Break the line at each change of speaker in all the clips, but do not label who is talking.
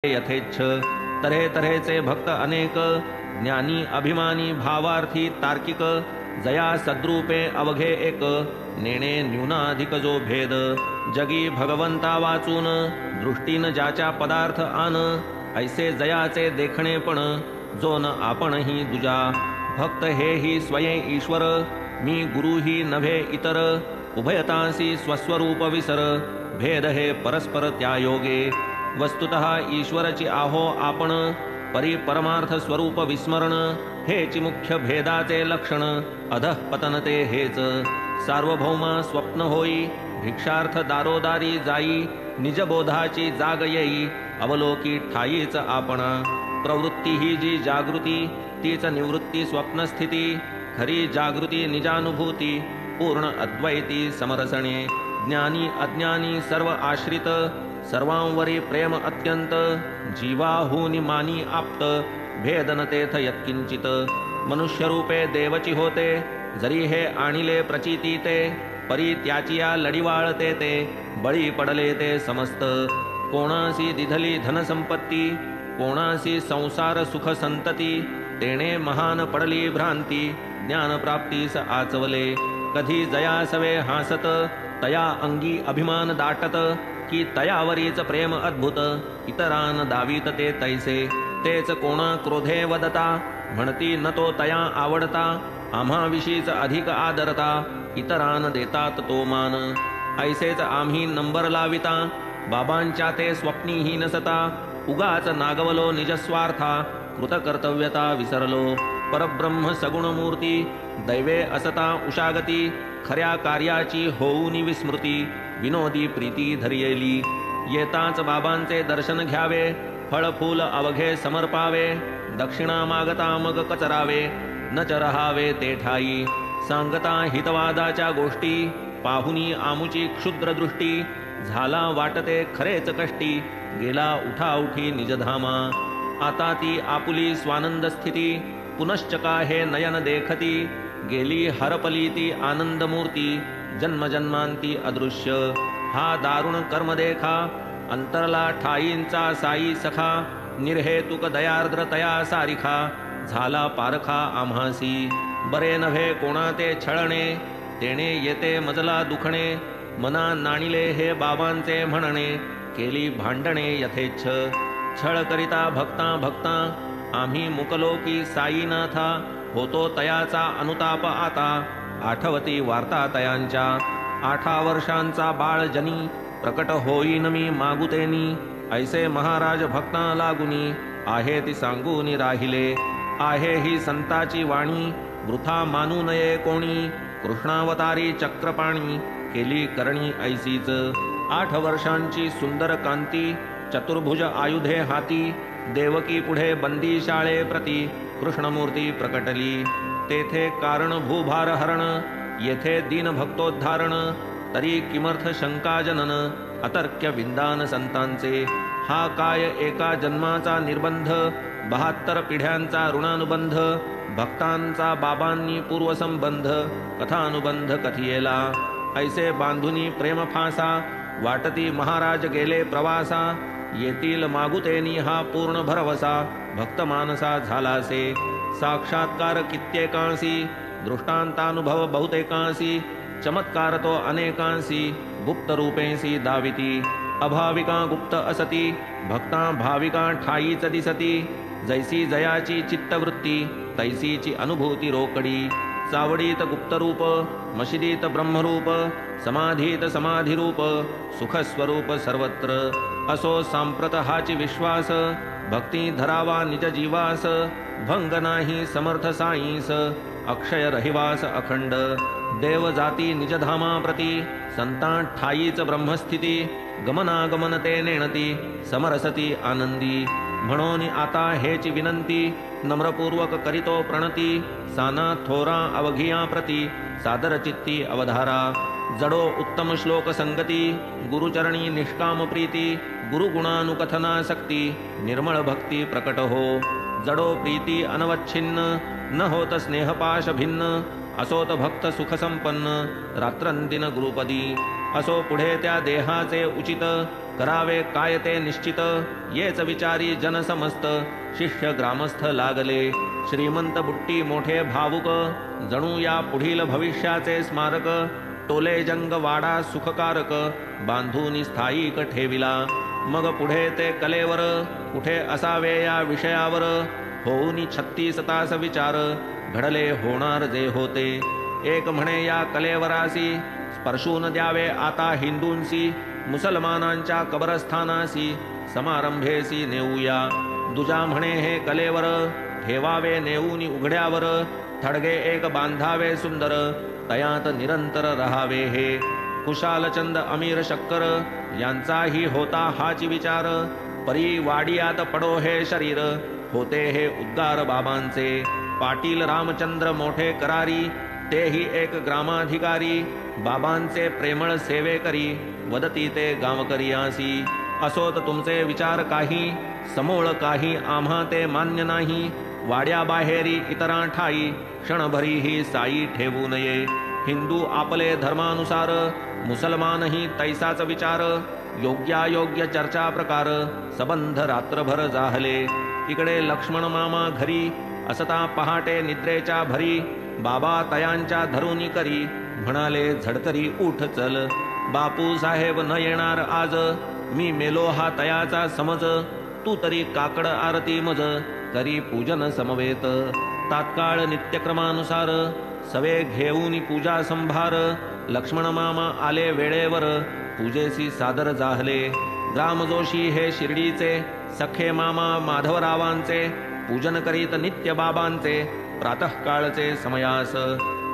यथेच्छ तऱ्हे तऱ्हेचे भक्त अनेक, ज्ञानी अभिमानी भावार्थी तार्किक, जया सद्रूपे अवघे एक, नेणे न्यूनाधिक जो भेद, जगी भगवंता वाचून दृष्टीन ज्याच्या पदार्थ आन, ऐसे जयाचे देखणे पण जो न आपणही दुजा, भक्त हे ही स्वयं ईश्वर, मी गुरु ही नव्हे इतर, उभयतासी स्वस्वरूप विसर, भेद हे परस्पर त्या योगे, वस्तुतः ईश्वरची आहो आपण, परी परमार्थ स्वरूप विस्मरण, हेची मुख्य भेदाचे लक्षण, अधः पतन ते हेच, सार्वभौमा स्वप्न होई, भिक्षार्थ दारोदारी जाई, निजबोधाची जाग येई, अवलोकी ठाईच आपणा, प्रवृत्ती ही जी जागृती, तीच निवृत्ती स्वप्नस्थिती, खरी जागृती निजानुभूती, पूर्ण अद्वैती समरसणे, ज्ञानी अज्ञानी सर्व आश्रित, सर्वांवरी प्रेम अत्यंत, जीवाहूनी मानी आप्त, भेदन तेथ यत्किंचित, मनुष्यरूपे देवची होते, जरी हे आणिले प्रचिती ते, परी त्याचिया लढीवाळते ते, बळी पडले ते समस्त, कोणासी दिधली धनसंपत्ती, कोणासी संसार सुख संतती, तेणे महान पडली भ्रांती, ज्ञानप्राप्तीस आचवले, कधी जयासवे हासत, तया अंगी अभिमान दाटत, की तयावरीच प्रेम अद्भुत, इतरान दावीत ते तैसे, तेच कोणा क्रोधे वदता, म्हणती न तो तया आवडता, आम्हाविषयीच अधिक आदरता, इतरान देतात तो मान, ऐसेच आम्ही नंबर लाविता, बाबांच्या ते स्वप्नीही नसता, उगाच नागवलो निजस्वार्था, कृतकर्तव्यता विसरलो, परब्रह्म सगुण मूर्ती, दैवे असता उशागती, खऱ्या कार्याची होऊनी विस्मृती, विनोदी प्रीती धरियेली, येताच बाबांचे दर्शन घ्यावे, फळ फूल अवघे समर्पावे, दक्षिणा मागता मग कचरावे, न रहावे ते ठाई, सांगता हितवादाच्या गोष्टी, पाहुनी आमुची क्षुद्र दृष्टी, झाला वाटते खरेच कष्टी, गेला उठाउठी निजधामा, आता ती आपुली स्वानंद स्थिती, पुनश्चका हे नयन देखती, गेली हरपली ती आनंद मूर्ती, जन्मजन्मांती अदृश्य, हा दारुण कर्म देखा, अंतरला ठाईंचा साई सखा, निर्हेतुक दयार्द्र तया सारिखा, झाला पारखा आम्हासी, बरे नव्हे कोणा ते छळणे, तेणे येते मजला दुखणे, मना नाणिले हे बाबांचे म्हणणे, केली भांडणे यथेच्छ, छळ करिता भक्ता भक्ता, आम्ही मुकलो की साईनाथा, होतो तयाचा अनुताप आता, आठवती वार्ता तयांच्या, 8 वर्षांचा बाळ जनी, प्रकट होईन मी मागुतेनी, ऐसे महाराज भक्ता लागुनी, आहे ती सांगूनी राहिले, आहे ही संताची वाणी, वृथा मानू नये कोणी, कृष्णावतारी चक्रपाणी, केली करणी ऐसीच, 8 वर्षांची सुंदर कांती, चतुर्भुज आयुधे हाती, देवकी पुढे बंदी शाळे प्रती, कृष्णमूर्ती प्रकटली, तेथे कारण भूभार हरण, येथे दीन भक्तोद्धारण, तरी किमर्थ शंका जनन, अतर्क्य विंदान संतांचे, हा काय एका जन्माचा निर्बंध, 72 पिढ्यांचा ऋणानुबंध, भक्तांचा बाबांनी पूर्वसंबंध, कथानुबंध कथियेला, ऐसे बांधुनी प्रेम फासा, वाटती महाराज गेले प्रवासा, येतील मागुतेनी हा पूर्ण भरवसा, भक्त मानसा झालासे, साक्षात्कार कित्येकांसी, दृष्टांतानुभव बहुतेकांसी, चमत्कार तो अनेकांसी, गुप्त रूपेंसी दाविती, अभाविका गुप्त असती, भक्ता भाविका ठाईच दिसती, जैसी जयाची चित्तवृत्ती, तैसीची अनुभूती रोकडी, चावडीत गुप्तरूप, मशिदीत ब्रह्मरूप, समाधीत समाधिरूप, सुखस्वरूप सर्वत्र, असो सांप्रत हाची विश्वास, भक्ती धरावा निज जीवास, भंग नाही समर्थ साईस, अक्षय रहिवास अखंड, देव जाती निजधामा प्रती, संता ठाईच ब्रह्मस्थिती, गमनागमन ते नेणती, समरसती आनंदी, म्हणून आता हेची विनंती, नम्रपूर्वक करीतो प्रणती, साना थोरा अवघिया प्रती, सादर चित्ती अवधारा, जडो उत्तम श्लोक संगती, गुरुचरणी निष्काम प्रीती, गुरुगुणानुकथनासक्ती, निर्मळ भक्ती प्रकट हो, जडो प्रीती अनवच्छिन्न, न होत स्नेहपाश भिन्न, असोत भक्त सुख संपन्न, रात्रंदिन गुरुपदी, असो पुढे त्या देहाचे उचित, करावे काय ते निश्चित, येच विचारी जन समस्त, शिष्य ग्रामस्थ लागले. श्रीमंत बुट्टी मोठे भावुक, जणू या पुढील भविष्याचे स्मारक, टोले जंग वाडा सुखकारक, बांधून स्थायिक ठेविला. मग पुढे ते कलेवर, कुठे असावे या विषयावर, होऊन 36 तास विचार, घडले होणार जे होते. एक म्हणे या कलेवरासी, स्पर्शून द्यावे आता हिंदूंसी, मुसलमानांच्या कबरस्थानासी, समारंभेसी नेऊया. दुजा म्हणे हे कलेवर, ठेवावे नेऊन उघड्यावर, थडगे एक बांधावे सुंदर, तयात निरंतर रहावे हे. कुशालचंद अमीर शक्कर यांचाही होता हाची विचार, परी वाडियात पडो हे शरीर, होते हे उद्गार बाबांचे. पाटील रामचंद्र मोठे करारी, तेही एक ग्रामाधिकारी, बाबांचे प्रेमळ सेवे करी, वदती ते गावकरियासी. असोत तुमचे विचार काही, समोळ काही आम्हा ते मान्य नाही, वाड्याबाहेरी इतरा ठाई, क्षणभरीही साई ठेवू नये. हिंदू आपले धर्मानुसार, मुसलमानही तैसाच विचार, योग्यायोग्य चर्चा प्रकार, सबंध रात्रभर जाहले. इकडे लक्ष्मण मामा घरी, असता पहाटे निद्रेच्या भरी, बाबा तयांच्या धरुनी करी, म्हणाले झडकरी उठ चल. बापू साहेब न येणार आज, मी मेलो हा तयाचा समज, तू तरी काकड आरती मज, करी पूजन समवेत. तात्काळ नित्यक्रमानुसार, सवे घेऊन पूजा संभार, लक्ष्मण मामा आले वेळेवर, पूजेसी सादर जाहले. ग्रामजोशी हे शिर्डीचे, सखे मामा माधवरावांचे, पूजन करीत नित्य बाबांचे, प्रातःकाळचे समयास.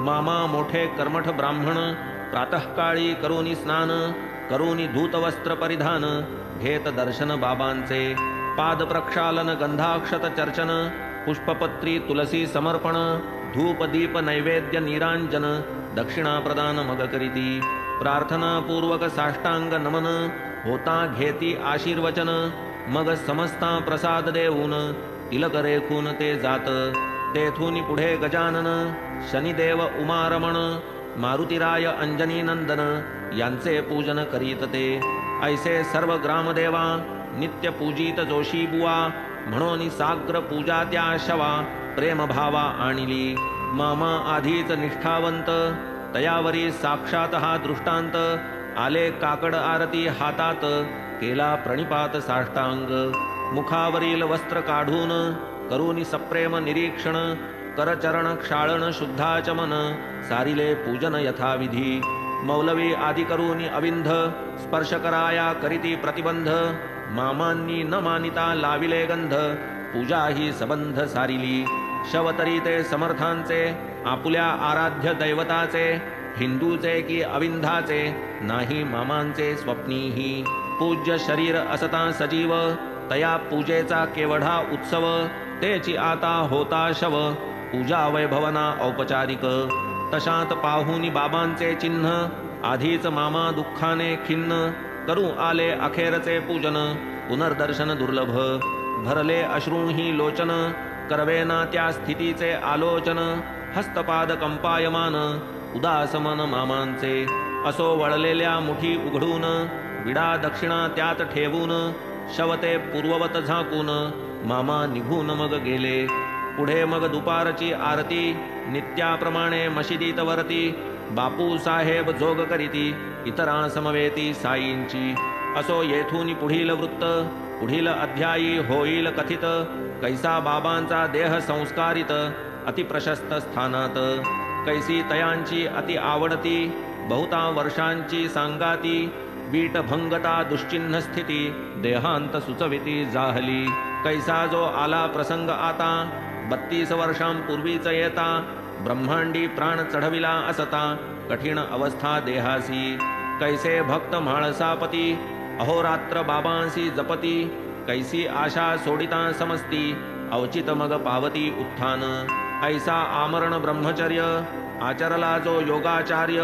मामा मोठे कर्मठ ब्राह्मण, प्रातःकाळी करोनी स्नान, करोनी धूतवस्त्र परिधान, घेत दर्शन बाबांचे. पाद प्रक्षालन गंधाक्षत चर्चन, पुष्पपत्री तुलसी समर्पण, धूप दीप नैवेद्य निरांजन, दक्षिणा प्रदान मग करीती. प्रार्थना पूर्वक साष्टांग नमन, होता घेती आशीर्वचन, मग समस्ता प्रसाद देऊन, तिलक रेखून ते जात. तेथून पुढे गजानन, शनिदेव उमारमण, मारुतीराय अंजनी नंदन, यांचे पूजन करीत ते. ऐसे सर्व ग्रामदेवा, नित्य पूजित जोशी बुवा, म्हणून साग्र पूजा त्या शवा, प्रेमभावा आणली. मामा आधीच निष्ठावंत, तयावरी साक्षात हा दृष्टांत, आले काकड आरती हातात, केला प्रणिपात साष्टांग. मुखावरील वस्त्र काढून, करून सप्रेम निरीक्षण, करचरण क्षाळण शुद्धाचमन, सारिले पूजन यथाविधी. मौलवी आदि करून अविंध, स्पर्श कराया करीती प्रतिबंध, मामांनी न मानिता लाविले गंध, पूजा ही सबंध सारिली. शवतरी ते समर्थांचे, आपुल्या आराध्य दैवताचे, हिंदूचे की अविंधाचे, नाही मामांचे स्वप्नीही. पूज्य शरीर असता सजीव, तया पूजेचा केवढा उत्सव, तेची आता होता शव, पूजा वैभवना औपचारिक. तशात पाहुनी बाबांचे चिन्ह, आधीच मामा दुःखाने खिन्न, करू आले अखेरचे पूजन, पुनर्दर्शन दुर्लभ. भरले अश्रूही लोचन, करवेना त्या स्थितीचे आलोचन, हस्तपाद कंपायमान, उदासमन मामांचे. असो वळलेल्या मुठी उघडून, विडा दक्षिणा त्यात ठेवून, शवते पूर्ववत झाकून, मामा निघून मग गेले. पुढे मग दुपारची आरती, नित्याप्रमाणे मशिदीत वरती, बापू साहेब जोग करीती, इतरा समवेती साईंची. असो येथून पुढील वृत्त, पुढील अध्यायी होईल कथित, कैसा बाबांचा देह संस्कारित, अतिप्रशस्त स्थानात. कैसी तयांची अति आवडती, बहुता वर्षांची सांगाती, वीट भंगता दुश्चिन्ह स्थिती, देहांत सुचविती जाहली. कैसा जो आला प्रसंग आता, 32 वर्षांपूर्वीच येता, ब्रह्मांडी प्राण चढविला असता, कठीण अवस्था देहासी. कैसे भक्त म्हाळसापती, अहोरात्र बाबांसी जपती, कैसी आशा सोडिता समस्ती, अवचित मग पावती उत्थान. ऐसा आमरण ब्रह्मचर्य, आचरला जो योगाचार्य,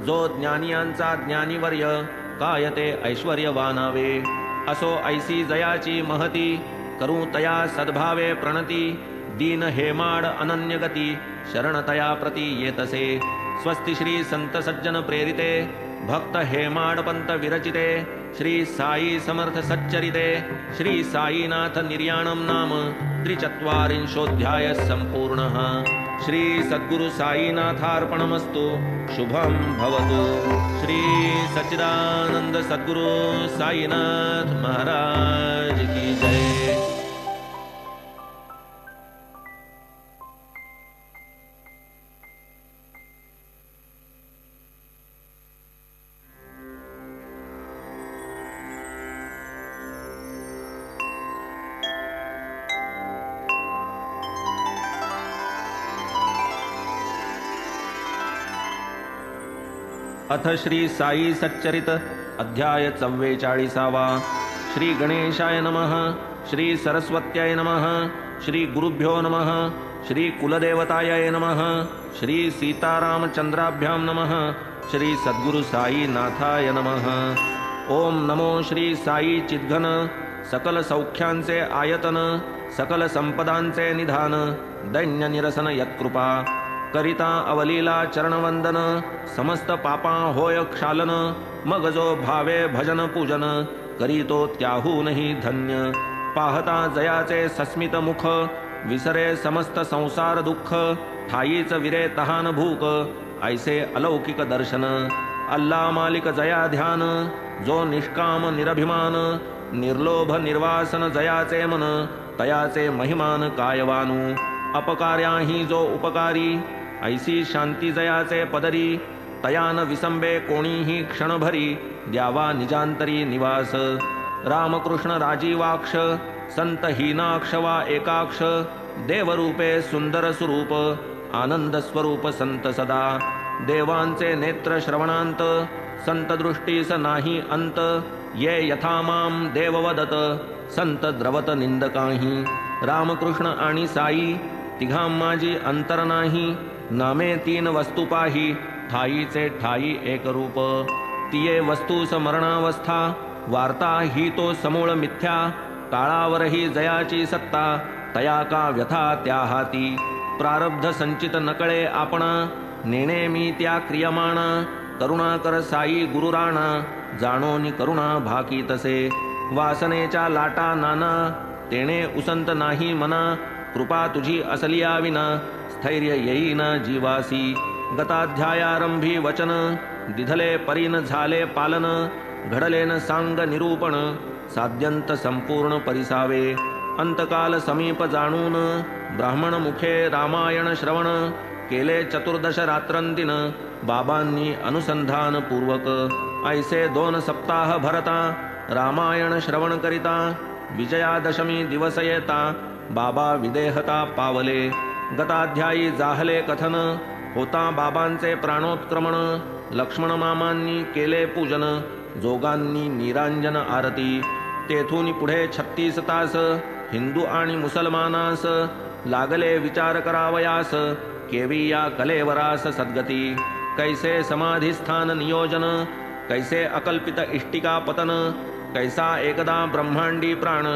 जो ज्ञानियांचा ज्ञानीवर्य, काय ते ऐश्वर्यवानावे. असो ऐसी जयाची महती, करू तया सद्भावे प्रणती, दीन हेमाड अनन्यगती, शरणतया प्रती येतसे. स्वस्ति श्री संत सज्जन प्रेरिते, भक्त हेमाडपंत विरचिते श्री साई समर्थ सच्चरिते श्री साईनाथ निर्याणं नाम त्रिचत्वारिंशोऽध्याय संपूर्णः। श्री सद्गुरु साईनाथार्पणमस्तु। शुभं भवतु। श्री सच्चिदानंद सद्गुरु साईनाथ महाराज की जय। अथ श्री साई सच्चरित अध्याय 44। श्री गणेशाय नमः। श्री सरस्वत्याय नमः। श्री गुरुभ्यो नमः। श्री कुलदेवताय नमः। श्री सीतारामचंद्राभ्यां नमः। श्री सद्गुरु साई नाथाय नमः। ओम नमो श्री साई चिद्घन सकल सौख्यांचे आयतन सकल संपदांचे निधान दैन्य निरसन यत्कृपा करिता अवलीला चरणवंदन समस्त पापा होय क्षालन मग जो भावे भजन पूजन करीतो त्याहूनही धन्य पाहता जयाचे सस्मित मुख विसरे समस्त संसार दुःख ठाईच विरे तहान भूक ऐसे अलौकिक दर्शन अल्ला मालिक जया ध्यान जो निष्काम निरभिमान निर्लोभ निर्वासन जयाचे मन तयाचे महिमान कायवानू अपकार्याही जो उपकारी ऐसी शांती जयाचे पदरी तयान विसंबे कोणीही क्षणभरी द्यावा निजांतरी निवास रामकृष्ण राजीवाक्ष संत हीनाक्ष वा एकाक्ष देवरूपे सुंदर स्वरूप आनंद स्वरूप संत सदा देवांचे नेत्र श्रवणांत संत दृष्टीस नाही अंत ये यथा माम देव वदत संत द्रवत निंदकाही रामकृष्ण आणि साई तिघां माझी अंतर नाही नामे तीन वस्तू पाही ठाईचे ठाई एक रूप तिये वस्तू समरणावस्था वार्ता ही तो समूळ मिथ्या काळावरही जयाची सत्ता तया का व्यथा त्या हाती प्रारब्ध संचित नकळे आपणा नेणे मी त्या क्रियमाणा करुणा कर साई गुरुराणा जाणोनी करुणा भाकी तसे वासनेच्या लाटा नाना तेणे उसंत नाही मना कृपा तुझी असलिया विना स्थैर्य येईना जीवासी गताध्यायारंभी वचन दिधले परीन झाले पालन घडलेन सांग निरूपण साध्यंत संपूर्ण परिसावे अंतकाल समीप जाणून ब्राह्मण मुखे रामायण श्रवण केले 14 रात्रंदिन बाबांनी अनुसंधान पूर्वक ऐसे 2 सप्ताह भरता रामायण श्रवण करिता विजयादशमी दिवस येता बाबा विदेहता पावले गताध्यायी जाहले कथन होता बाबांचे प्राणोत्क्रमण लक्ष्मण मामांनी केले पूजन जोगांनी निरांजन आरती तेथून पुढे 36 तास हिंदू आणि मुसलमानास लागले विचार करावयास केवी या कलेवरास सद्गती कैसे समाधिस्थान नियोजन कैसे अकल्पित इष्टिका पतन कैसा एकदा ब्रह्मांडी प्राण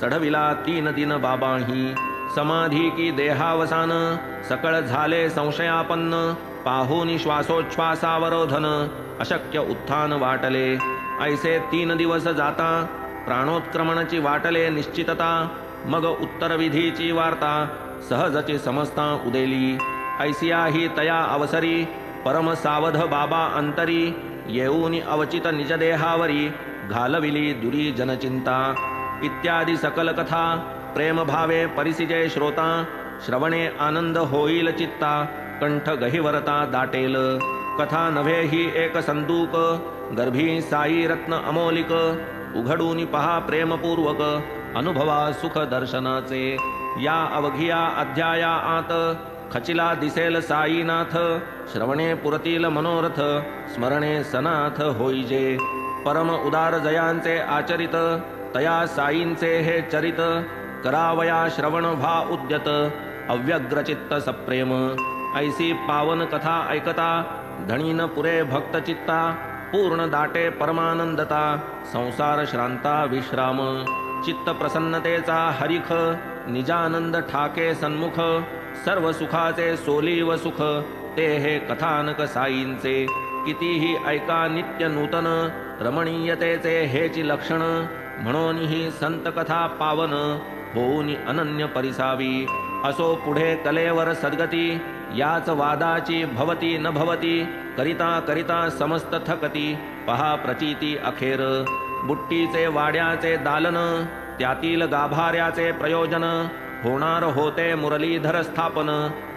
चढविला 3 दिन बाबाही समाधी की देहावसान सकळ झाले संशयापन्न पाहून श्वासोच्छ्वासावरोधन अशक्य उत्थान वाटले ऐसे 3 दिवस जाता प्राणोत्क्रमणाची वाटले निश्चितता मग उत्तरविधीची वार्ता सहजची समजता उदेली ऐसिया ही तया अवसरी परम सावध बाबा अंतरी येऊनी अवचित निजदेहावरी घालविली दुरी जनचिंता इत्यादी सकल कथा प्रेम भावे परिसिजे श्रोता श्रवणे आनंद होईल चित्ता कंठ गहिवरता दाटेल कथा नव्हे ही एक संदूक गर्भी साई रत्न अमोलिक उघडून पहा प्रेमपूर्वक अनुभवा सुख दर्शनाचे या अवघिया अध्याया आत खचिला दिसेल साईनाथ श्रवणे पुरतील मनोरथ स्मरणे सनाथ होईजे परम उदार जयांचे आचरित तया साईंचे हे चरित करावया श्रवण भा उद्यत अव्यग्रचित्त सप्रेम ऐसी पावन कथा ऐकता धणीन पुरे भक्त चित्ता पूर्ण दाटे परमानंदता संसार श्रांता विश्राम चित्त प्रसन्नतेचा हरिख निजानंद ठाके सन्मुख सर्व सुखाचे सोलीव सुख ते हे कथानक साईंचे कितीही ऐका नित्य नूतन रमणीयतेचे हेची लक्षण म्हणून ही संत कथा पावन होऊन अनन्य परिसावी असो पुढे कलेवर सद्गती याच वादाची भवती न भवती करिता करिता समस्त थकती पहा प्रचिती अखेर बुट्टीचे वाड्याचे दालन त्यातील गाभाऱ्याचे प्रयोजन होणार होते मुरलीधर स्थापन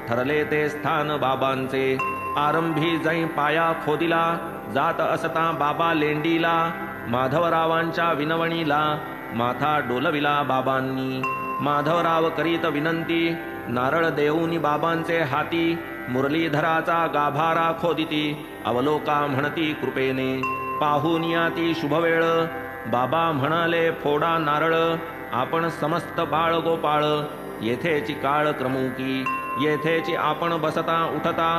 ठरले ते स्थान बाबांचे आरंभी जै पाया खोदिला जात असता बाबा लेंडीला माधवरावांच्या विनवणीला माथा डोलविला बाबांनी माधवराव करीत विनंती नारळ देऊनी बाबांचे हाती मुरलीधराचा गाभारा खोदिती अवलोका म्हणती कृपेने पाहुनिया ती शुभवेळ बाबा म्हणाले फोडा नारळ आपण समस्त बाळ गोपाळ येथेची काळ क्रमुकी येथेची आपण बसता उठता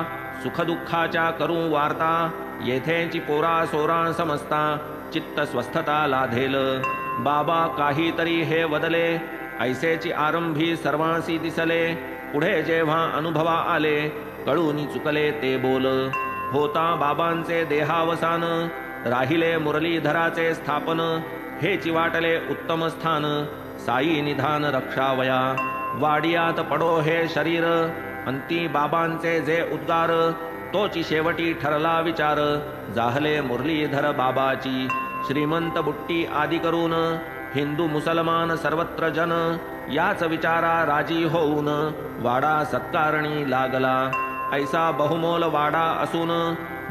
सुखदुःखाच्या करू वार्ता येथेची पोरा सोरा समजता चित्त स्वस्थता लाधेल बाबा काहीतरी हे वदले ऐसेची आरंभी सर्वांसी दिसले पुढे जेव्हा अनुभवा आले कळूनी चुकले ते बोल होता बाबांचे देहावसान राहिले मुरलीधराचे स्थापन हेची वाटले उत्तम स्थान साई निधान रक्षावया वाडियात पडो हे शरीर अंती बाबांचे जे उद्गार तोची शेवटी ठरला विचार जाहले मुरलीधर बाबाची श्रीमंत बुट्टी आदी करून हिंदू मुसलमान सर्वत्र जन याच विचारा राजी होऊन वाडा सत्कारणी लागला ऐसा बहुमोल वाडा असून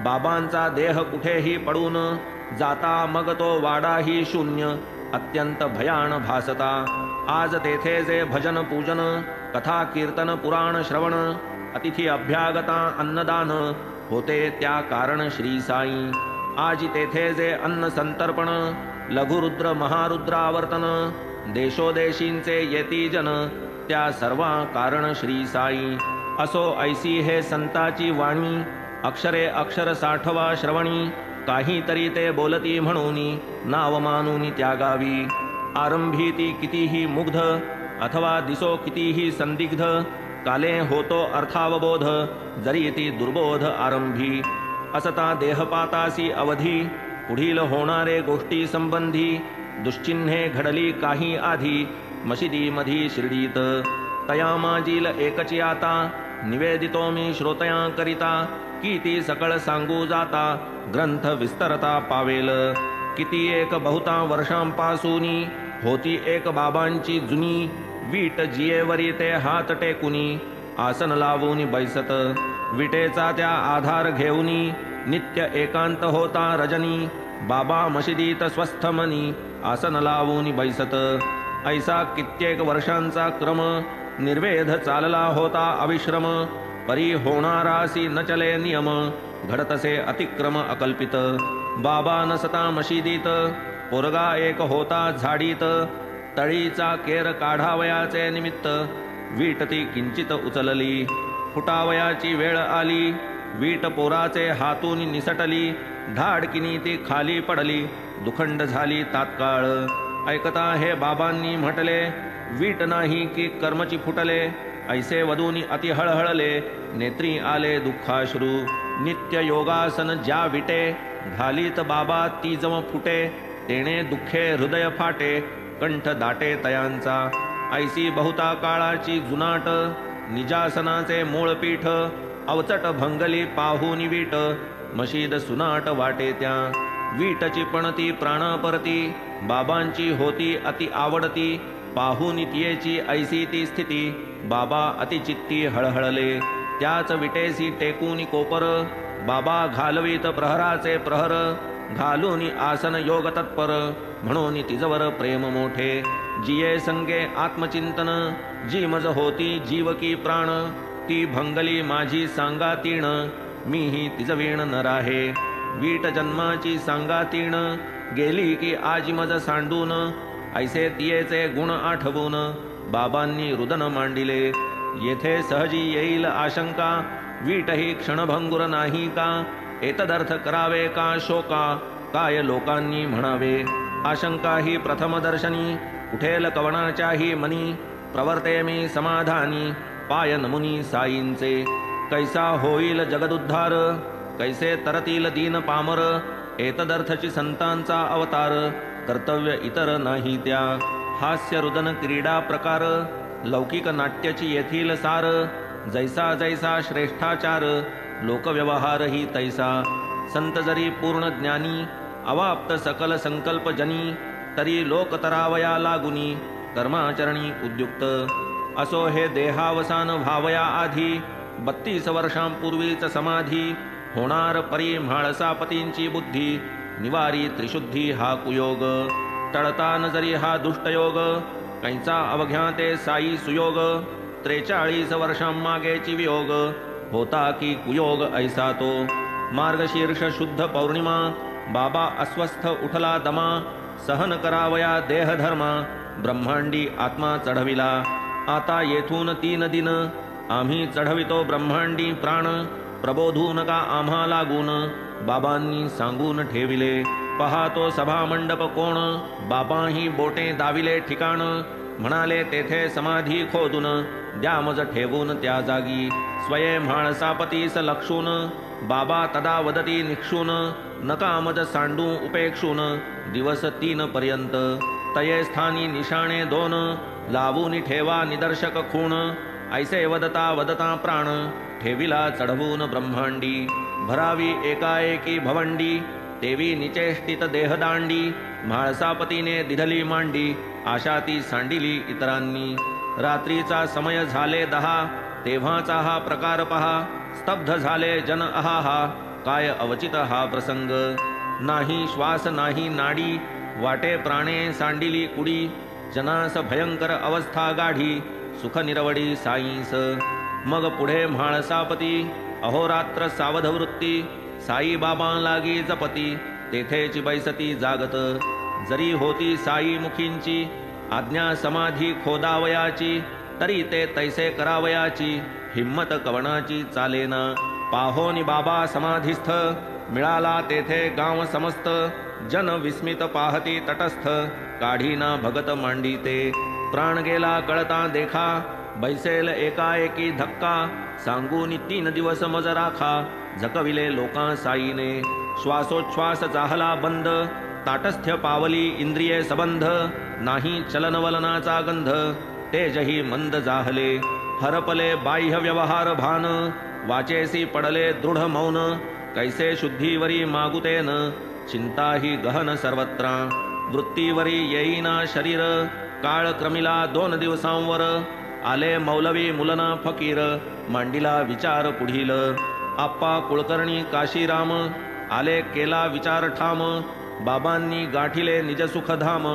बाबांचा देह कुठेही पडून जाता मग तो वाडाही शून्य अत्यंत भयान भासता आज तेथे जे भजन पूजन कथा कीर्तन पुराण श्रवण अतिथी अभ्यागता अन्नदान होते त्या कारण श्री साई आज तेथे जे अन्न संतर्पण लघुरुद्र महारुद्रावर्तन देशोदेशींचे येती जन त्या सर्वा कारण श्री साई असो ऐसी हे संताची वाणी अक्षरे अक्षर साठवा श्रवणी काहीतरी ते बोलती म्हणून नाव मानून त्यागावी आरंभी ती कितीही मुग्ध अथवा दिसो कितीही संदिग्ध काले होतो अर्थावबोध जरी ती दुर्बोध आरंभी असता देहपातासी अवधी पुढील होणारे गोष्टी संबंधी दुश्चिन्हे घडली काही आधी मशिदी मधी शिर्डीत तया माजील एकची आता निवेदितो मी श्रोतया करिता की ती सकळ सांगू जाता ग्रंथ विस्तरता पावेल किती एक बहुता वर्षांपासूनी होती एक बाबांची जुनी वीट जियेवरी ते हात टेकुनी आसन लावून बैसत विटेचा त्या आधार घेऊनी नित्य एकांत होता रजनी बाबा मशिदीत स्वस्थ मनी आसन लावून बैसत ऐसा कित्येक वर्षांचा क्रम निर्वेध चालला होता अविश्रम परी होणारासी न चले नियम घडतसे अतिक्रम अकल्पित बाबा नसता मशिदीत पोरगा एक होता झाडीत तळीचा केर काढावयाचे निमित्त वीट ती किंचित उचलली फुटावयाची वेळ आली वीट पोराचे हातून निसटली धाडकिनी ती खाली पडली दुखंड झाली तात्काळ ऐकता हे बाबांनी म्हटले वीट नाही की कर्मची फुटले ऐसे वधूनी अति हळहळले नेत्री आले दुःखाश्रू नित्य योगासन ज्या विटे घालीत बाबा ती जम फुटे तेणे दुःखे हृदय फाटे कंठ दाटे तयांचा ऐसी बहुता काळाची जुनाट निजासनाचे मूळ पीठ अवचट भंगली पाहून वीट मशीद सुनाट वाटे त्या वीटची पणती प्राणापरती बाबांची होती अति आवडती पाहून तियेची ऐसी ती स्थिती बाबा अतिचित्ती हळहळले त्याच विटेसी टेकून कोपर बाबा घालवीत प्रहराचे प्रहर घालून आसन योग तत्पर म्हणून तिजवर प्रेम मोठे जिये संगे आत्मचिंतन जी मज होती जीवकी प्राण ती भंगली माझी सांगातीण मीही तिजवीण न राहे वीट जन्माची सांगातीण गेली की आजी मज सांडून ऐसे तियेचे गुण आठवून बाबांनी रुदन मांडिले येथे सहजी येईल आशंका वीटही क्षणभंगुर नाही का एतदर्थ करावे का शोका काय लोकांनी म्हणावे आशंका ही प्रथमदर्शनी उठेल कवणाच्याही मनी प्रवर्ते मी समाधानी पाय नमुनी साईंचे कैसा होईल जगदुद्धार कैसे तरतील दीन पामर, एतदर्थची संतांचा अवतार, कर्तव्य इतर नाही त्या. हास्य रुदन क्रीडा प्रकार, लौकिक नाट्याची येथील सार, जैसा जैसा श्रेष्ठाचार, लोकव्यवहार ही तैसा. संत जरी पूर्ण ज्ञानी, अवाप्त सकल संकल्प जनी, तरी लोक तरावया लागुनी, कर्माचरणी उद्युक्त. असो हे देहावसान व्हावया आधी, 32 वर्षांपूर्वीच समाधी, होणार परी म्हाळसापतींची बुद्धी, निवारी त्रिशुद्धी हा कुयोग. टळता न जरी हा दुष्टयोग, कैचा अवघ्या ते साई सुयोग. 43 वर्षांमागेची वियोग, होता की कुयोग ऐसा तो. मार्गशीर्ष शुद्ध पौर्णिमा, बाबा अस्वस्थ उठला दमा, सहन करावया देहधर्मा, ब्रह्मांडी आत्मा चढविला. आता येथून 3 दिन, आम्ही चढवितो ब्रह्मांडी प्राण, प्रबोधू नका आम्हा लागून, बाबांनी सांगून ठेविले. पाहतो सभा मंडप कोण, बाबाही बोटे दाविले ठिकाण, म्हणाले तेथे समाधी खोदून, द्या मज ठेवून त्या जागी. स्वये म्हाळसापतीस लक्षून, बाबा तदा वदती निक्षून, नका मज सांडू उपेक्षून, दिवस 3 पर्यंत. तये स्थानी निशाणे 2, लावून ठेवा निदर्शक खूण, ऐसे वदता वदता प्राण, ठेविला चढवून ब्रह्मांडी. भरावी एकाएकी भवंडी, तेवी निचेष्टित देहदांडी, म्हाळसापतीने दिधली मांडी, आशा ती सांडिली इतरांनी. रात्रीचा समय झाले 10, तेव्हाचा हा प्रकार पहा, स्तब्ध झाले जन अहाहा, काय अवचित हा प्रसंग. नाही श्वास नाही नाडी, वाटे प्राणे सांडिली कुडी, जनास भयंकर अवस्था गाढी, सुख निरवडी साईस. मग पुढे म्हाळसापती, अहोरात्र सावध वृत्ती, साई बाबा लागी जपती, तेथेची बैसती जागत. जरी होती साई मुखींची, आज्ञा समाधी खोदावयाची, तरी ते तैसे करावयाची, हिम्मत कवणाची चालेना. पाहोनी बाबा समाधीस्थ, मिळाला तेथे गाव समस्त, जन विस्मित पाहती तटस्थ, काढीना भगत मांडी ते. प्राण गेला कळता देखा, बैसेल एकाएकी धक्का, सांगून 3 दिवस मज राखा, झकविले लोकां साईने. श्वासोच्छ्वास जाहला बंद, ताटस्थ्य पावली इंद्रिये सबंध, नाही चलनवलनाचा गंध, तेजही मंद जाहले. हरपले बाह्य व्यवहार भान, वाचेसी पडले दृढ मौन, कैसे शुद्धीवरी मागुतेन, चिंताही गहन सर्वत्र. वृत्तीवरी येईना शरीर, काळ क्रमिला 2 दिवसांवर, आले मौलवी मुलना फकीर, मांडिला विचार पुढील. आप्पा कुळकर्णी काशीराम, आले केला विचार ठाम, बाबांनी गाठिले निज सुखधाम,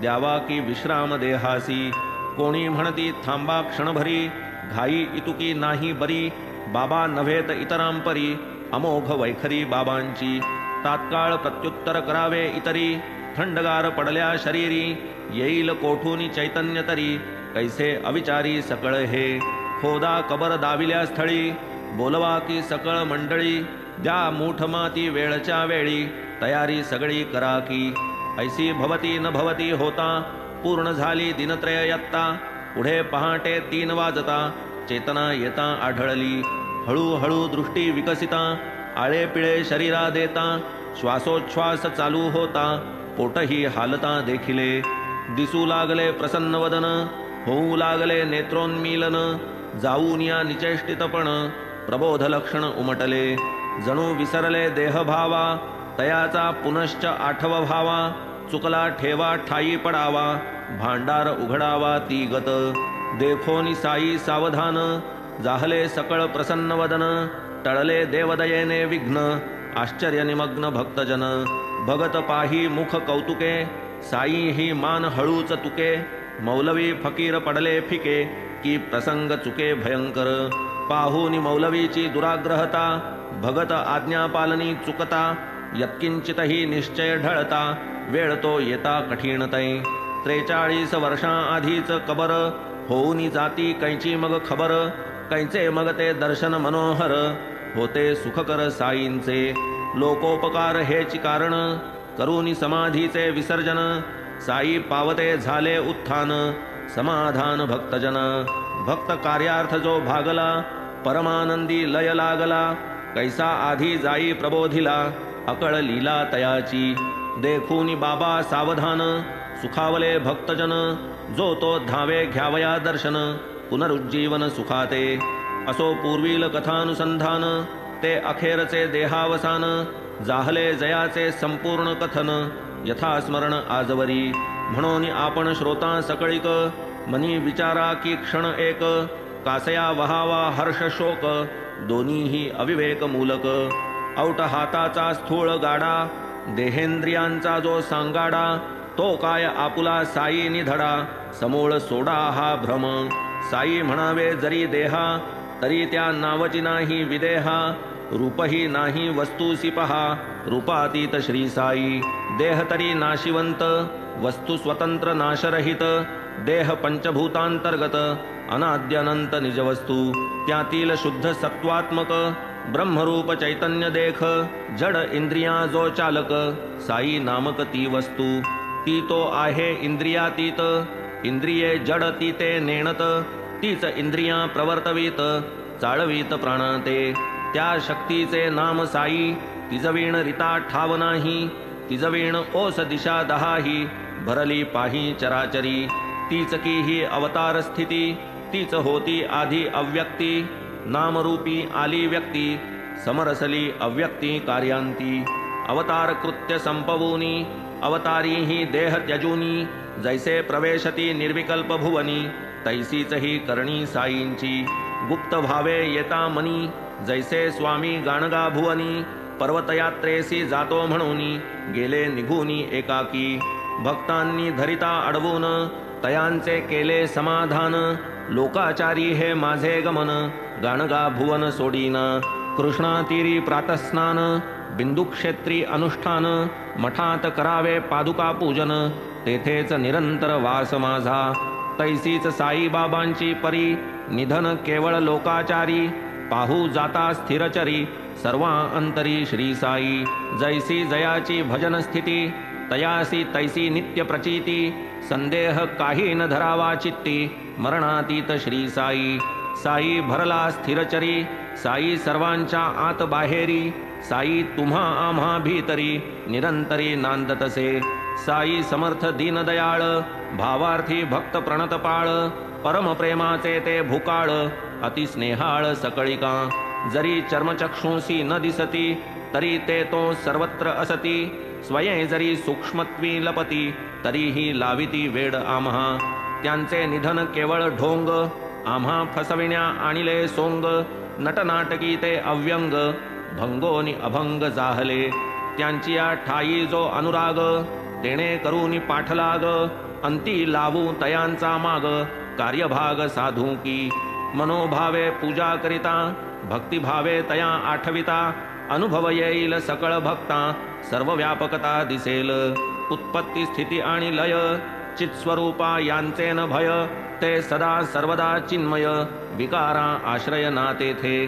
द्यावा की विश्राम देहासी. कोणी म्हणती थांबा क्षणभरी, घाई इतुकी नाही बरी, बाबा नव्हेत इतरांपरी, अमोघ वैखरी बाबांची. तात्काळ प्रत्युत्तर करावे इतरी, थंडगार पडल्या शरीरी, येईल कोठूनी चैतन्य तरी, कैसे अविचारी सकळ हे. खोदा कबर दाविल्या स्थळी, बोलवा की सकळ मंडळी, द्या मूठ माती वेळच्या वेळी, तयारी सगळी करा की. ऐसी भवती न भवती होता, पूर्ण झाली दिनत्रय यत्ता, पुढे पहाटे 3 वाजता, चेतना येता आढळली. हळूहळू दृष्टी विकसिता, आळे पिळे शरीरा देता, श्वासोच्छ्वास चालू होता, पोटही हालता देखिले. दिसू लागले प्रसन्न वदन, होऊ लागले नेत्रोन्मीलन, जाऊन या निचेष्टितपण, प्रबोध लक्षण उमटले. जणू विसरले देहभावा, तयाचा पुनश्च आठव भावा, चुकला ठेवा ठाई पडावा, भांडार उघडावा ती गत. देखोनी साई सावधान, जाहले सकळ प्रसन्न वदन, टळले देवदयेने विघ्न, आश्चर्य निमग्न भक्तजन. भगत पाही मुख कौतुके, साई ही मान हळूच तुके, मौलवी फकीर पडले फिके, की प्रसंग चुके भयंकर. पाहूनी मौलवीची दुराग्रहता, भगत आज्ञापालनी चुकता, यत्किंचितही निश्चय ढळता, वेळ तो येता कठीणतै. 43 वर्षांआधीच कबर, होऊनी जाती कैची मग खबर, कैचे मग ते दर्शन मनोहर, होते सुखकर साईंचे. लोकोपकार हेच कारण, करूनी समाधीचे विसर्जन, साई पावते झाले उत्थान, समाधान भक्तजन. भक्त कार्यार्थ जो भागला, परमानंदी लय लागला, कैसा आधी जाई प्रबोधिला अकळ लीला तयाची देखूनी बाबा सावधान सुखावले भक्तजन जो तो धावे घ्यावया दर्शन पुनरुज्जीवन सुखाते असो पूर्वील कथानुसंधान ते अखेरचे देहावसान जाहले जयाचे संपूर्ण कथन यथा स्मरण आजवरी म्हणून आपण श्रोता सकळिक मनी विचारा की क्षण एक कासया वहावा हर्ष शोक दोन्हीही अविवेक मूलक औट हाताचा स्थूळ गाडा देहेंद्रियांचा जो सांगाडा तो काय आपुला साई निधडा समूळ सोडा हा भ्रम साई म्हणावे जरी देहा तरी त्या नावची नाही विदेहा रूपही नाही वस्तूसी पहा रूपातीत श्री साई देह तरी नाशिवंत वस्तू स्वतंत्र नाशरहित देह पंचभूतांतर्गत अनाद्यनंत निजवस्तू त्यातील शुद्ध सत्वात्मक ब्रह्मरूप चैतन्य देख जड इंद्रिया जो चालक साई नामक ती वस्तू ती तो आहे इंद्रियातीत इंद्रिये जड ती ते नेणत तीच इंद्रिया प्रवर्तवीत चाळवीत प्राणाते त्या शक्तीचे नाम साई तिजवीण रिता ठाव नाही तिजवीण ओस दिशा दहाही भरली पाही चराचरी तीच की ही अवतार स्थिती तीच होती आधी अव्यक्ती नामरूपी आली व्यक्ती समरसली अव्यक्ती कार्यांती अवतार कृत्य संपवूनी अवतारी ही देह त्यजूनी जैसे प्रवेशती निर्विकल्प भुवनी तैसीच ही करणी साईंची गुप्त भावे येता मनी जैसे स्वामी गाणगा भुवनी पर्वतयात्रेसी जातो म्हणून गेले निघूनी एकाकी भक्तांनी धरिता अडवून तयांचे केले समाधान लोकाचारी हे माझे गमन गाणगा भुवन सोडीना कृष्णातीरी प्रातस्नान बिंदुक्षेत्री अनुष्ठान मठात करावे पादुका पूजन तेथेच निरंतर वास माझा तैसीच साईबाबांची परी निधन केवळ लोकाचारी पाहू जाता स्थिरचरी सर्वा अंतरी श्री साई जैसी जयाची भजन स्थिती तयासी तैसी नित्य प्रचिती संदेह काही न धरावा चित्ती मरणातीत श्री साई साई भरला स्थिरचरी साई सर्वांच्या आत बाहेरी साई तुम्हा आम्हा भीतरी निरंतरी नांदतसे साई समर्थ दीनदयाळ भावार्थी भक्त प्रणतपाळ परम प्रेमाचे ते भुकाळ अतिस्नेहाळ सकळिका जरी चर्मचक्षुंसी न दिसती तरी ते तो सर्वत्र असती स्वये जरी सूक्ष्मत्वी लपती तरीही लाविती वेड आम्हा त्यांचे निधन केवळ ढोंग आम्हा फसविण्या आणिले सोंग नटनाटकी ते अव्यंग भंगोनी अभंग जाहले त्यांची या ठाई जो अनुराग तेणे करूनी पाठलाग अंती लावू तयांचा माग कार्यभाग साधू की मनोभावे पूजा करिता भक्तिभावे तया आठविता अनुभव येईल सकळ भक्ता सर्व व्यापकता दिसेल उत्पत्ती स्थिती आणि लय चित्स्वरूपा यांचे न भय ते सदा सर्वदा चिन्मय विकारा आश्रय ना तेथे